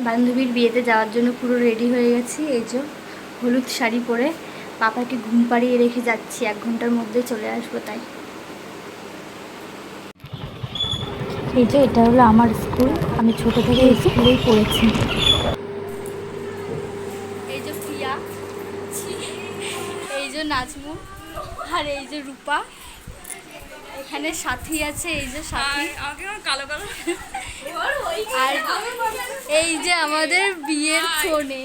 বান্ধবীর বিয়েতে যাওয়ার জন্য পুরো রেডি হয়ে গেছি। এই যে হলুদ শাড়ি পরে পাপাকে ঘুম পাড়িয়ে রেখে যাচ্ছি, 1 ঘন্টার মধ্যে চলে আসবো। তাই এই যে এটা হলো আমার স্কুল, আমি ছোট থেকে এই স্কুলেই পড়েছি। এই যে প্রিয়া, এই যে নাজমু, আর এই যে রূপা, এখানে সাথী আছে, এই যে সাথী, কালো কালো, আর এই যে আমাদের বিয়ের কোণে,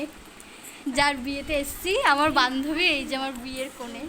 যার বিয়েতে এসছি, আমার বান্ধবী, এই যে আমার বিয়ের কোণে।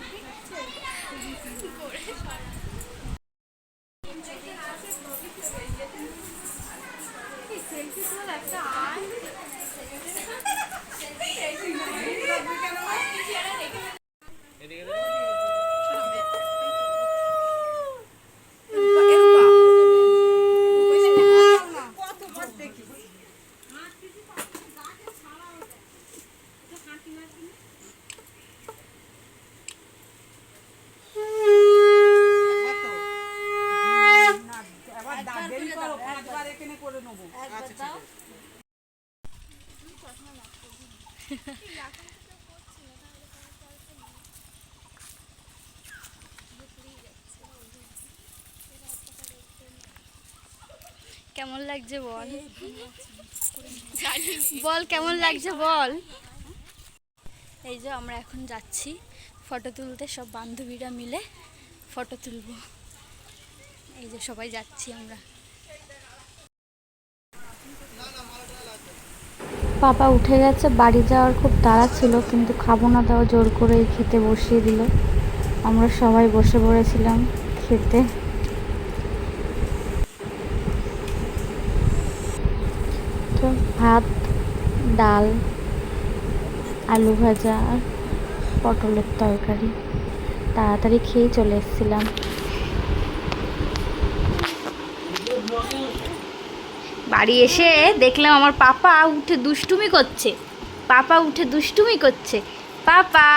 কেমন লাগছে বল, বল কেমন লাগছে বল। এই যে আমরা এখন যাচ্ছি ফটো তুলতে, সব বান্ধবীরা মিলে ফটো তুলব। এই যে সবাই যাচ্ছি আমরা। পাপা উঠে গেছে, বাড়ি যাওয়ার খুব তাড়া ছিল, কিন্তু খাবো না তাও জোর করে খেতে বসিয়ে দিল। আমরা সবাই বসে পড়েছিলাম খেতে। তো ভাত, ডাল, আলু ভাজা আর পটলের তরকারি, তাড়াতাড়ি খেয়েই চলে এসেছিলাম। বাড়ি এসে দেখলাম আমার পাপা উঠে দুষ্টুমি করছে, পাপা